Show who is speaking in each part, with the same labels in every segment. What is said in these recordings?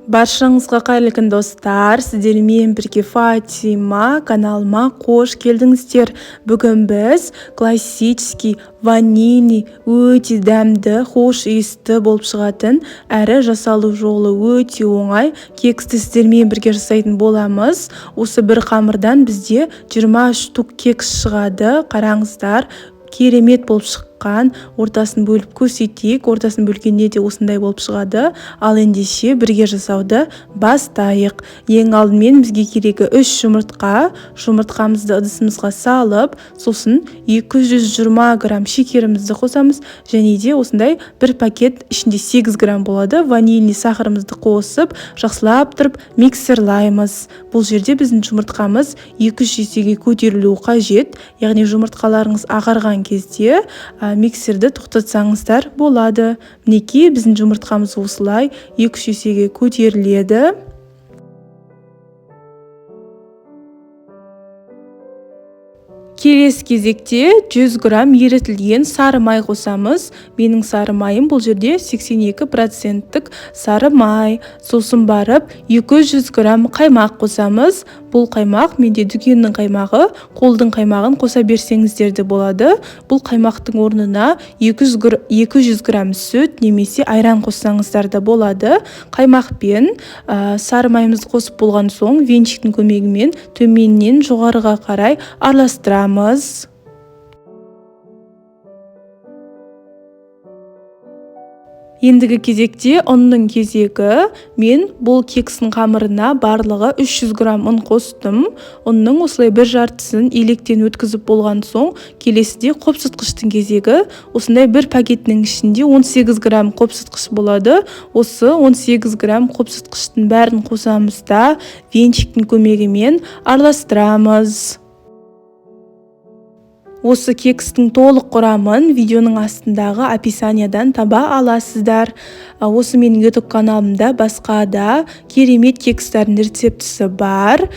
Speaker 1: Баршаңызға қайырлы күн достар, сіздермен бірге Фатима каналыма қош келдіңіздер. Бүгін біз классический, ванильный, өте дәмді, хош иісті болып шығатын, әрі жасалу жолы өте оңай кексті сіздермен бірге жасайтын боламыз. Осы бір қамырдан бізде 20 штук кекс шығады. Қараңыздар, керемет болып шыққан. Ортасын бөліп көрсетейік. Ортасын бөлгенде де осындай болып шығады. Ал ендеше бірге жасауды бастайық. Ең алдымен бізге керегі 3 жұмыртқа. Жұмыртқамызды ыдысымызға салып, сосын 220 грамм шекерімізді қосамыз. Және де осындай бір пакет ішінде 8 грамм болады. Ванильный сахарымызды қосып, жақсылап тұрып миксерлаймыз. Бұл жерде біздің жұмыртқамыз 200 есеге көтерілуі қажет. Яғни жұмыртқаларыңыз ағарған кезде миксерді тоқтатсаңыздар болады. Мінекей біздің жұмыртқамыз осылай 200 есеге көтеріледі. Келесі кезекте 100 грамм ерітілген сары май қосамыз. Менің сары майым бұл жерде 82% сары май. Сосын барып 200 грамм қаймақ қосамыз. Бұл қаймақ менде дүкеннің қаймағы, қолдың қаймағын қоса берсеңіздер де болады. Бұл қаймақтың орнына 200 грамм сүт немесе айран қоссаңыздар да болады. Қаймақ пен сары майымызды қосып болған соң венчиктің көмегімен төменнен жоғарыға қарай араластырамыз. Ендігі кезекте ұнның кезегі. Мен бұл кекстің қамырына барлығы 300 грамм ұн қостым. Ұнның осылай бір жартысын електен өткізіп болған соң, келесіде қопсытқыштың кезегі. Осындай бір пакеттің ішінде 18 грамм қопсытқыш болады. Осы 18 грамм қопсытқыштың бәрін қосамыз да венчиктің көмегімен араластырамыз. Осы кекстің толық құрамын видеоның астындағы описаниядан таба аласыздар. Осы менің YouTube каналымда басқа да керемет кекстердің рецептісі бар.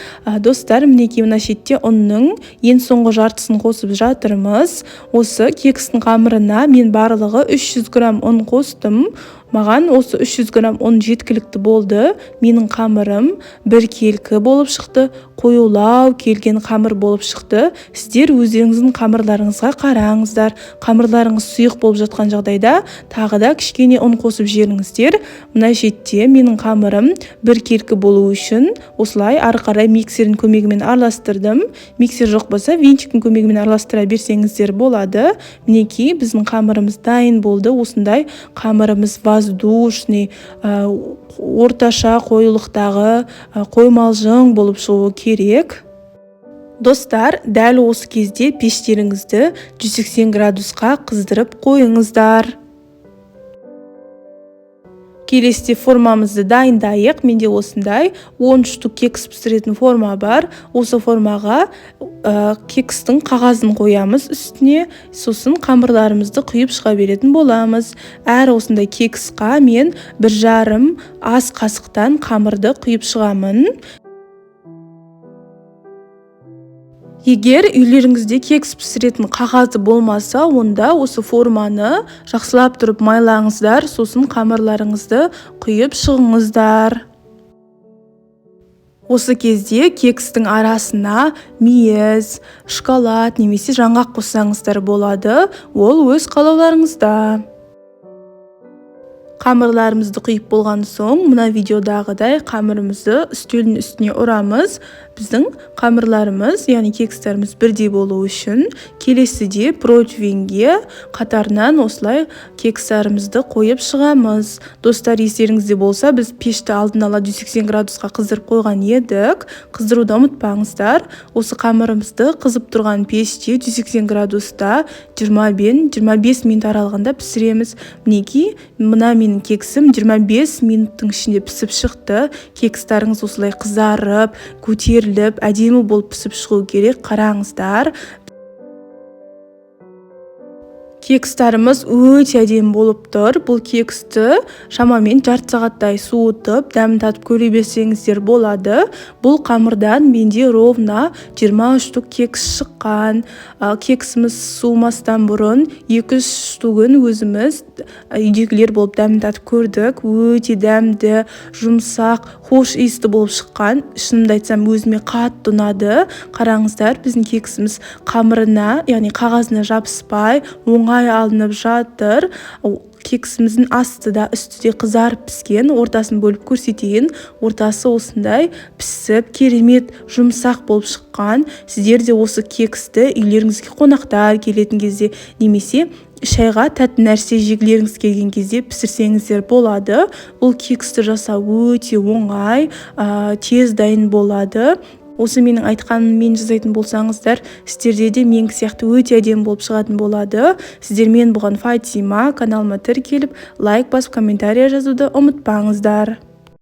Speaker 1: Достар, мінекей мына шетте ұнның ең соңғы жартысын қосып жатырмыз. Осы кекстің қамырына мен барлығы 300 грамм ұн қостым. Маған осы 300 грамм ұн жеткілікті болды. Менің қамырым бір келкі болып шықты, қоюлау келген қамыр болып шықты. Сіздер өздеріңіздің қамырларыңызға қараңыздар. Қамырларыңыз сұйық болып жатқан жағдайда тағы да кішкене ұн қосып жіберіңіздер. Мына шетте менің қамырым бір келкі болу үшін осылай ары қарай миксердің көмегімен араластырдым. Миксер жоқ болса, венчиктің көмегімен араластыра берсеңіздер болады. Мінекей біздің қамырымыз дайын болды. Осындай қамырымыз воздушный, орташа қоюлықтағы қоймалжың болып шығуы керек. Достар, дәл осы кезде пештеріңізді 180 градусқа қыздырып қойыңыздар. Келесіде формамызды дайындайық. Менде осындай 10 штук кекс пісіретін форма бар. Осы формаға кекстің қағазын қоямыз үстіне. Сосын қамырларымызды құйып шыға беретін боламыз. Әр осындай кексқа мен 1,5 ас қасықтан қамырды құйып шығамын. Егер үйлеріңізде кекс пісіретін қағазы болмаса, онда осы форманы жақсылап тұрып майлаңыздар, сосын қамырларыңызды құйып шығыңыздар. Осы кезде кекстің арасына мейіз, шоколад немесе жаңғақ қоссаңыздар болады. Ол өз қалауларыңызда. Қамырларымызды құйып болған соң, мына видеодағыдай қамырымызды үстелдің үстіне ұрамыз. Біздің қамырларымыз, яғни кекстеріміз бірдей болу үшін келесіде противеньге қатарынан осылай кекстерімізді қойып шығамыз. Достар, естеріңізде болса, біз пешті алдын ала 180 градусқа қыздырып қойған едік. Қыздыруды ұмытпаңыздар. Осы қамырымызды қызып тұрған пеште 180 градуста 20-25 минут аралығында пісіреміз. Мінекей, мына менің кексім 25 минуттың ішінде пісіп шықты. Кекстеріңіз осылай қызарып, көтеріліп, әдемі болып пісіп шығу керек. Қараңыздар. Кекстарымыз өте әдемі болып тұр. Бұл кексті шамамен жарты сағаттай суытып, дәмін татып көре берсеңіздер болады. Бұл қамырдан менде ровно 23 штук кекс шыққан. Кексіміз суымастан бұрын 2-3 штугын өзіміз үйдегілер болып дәмін татып көрдік. Өте дәмді, жұмсақ, хош иісті болып шыққан. Шынымды айтсам, өзіме қатты ұнады. Қараңыздар, біздің кексіміз қамырына, яғни қағазына жабыспай, оңай алынып жатыр. Кексіміздің асты да үсті де қызарып піскен. Ортасын бөліп көрсетейін. Ортасы осындай пісіп, керемет жұмсақ болып шыққан. Сіздер де осы кексті үйлеріңізге қонақтар келетін кезде немесе шайға тәтті нәрсе жегілеріңіз келген кезде пісірсеңіздер болады. Бұл кексті жасау өте оңай, тез дайын болады. Осы менің айтқаныммен жасайтын болсаңыздар, сіздерде де менің сияқты өте әдемі болып шығатын болады. Сіздермен бұған Фатима, каналыма тіркеліп, лайк басып, комментария жазуды ұмытпаңыздар.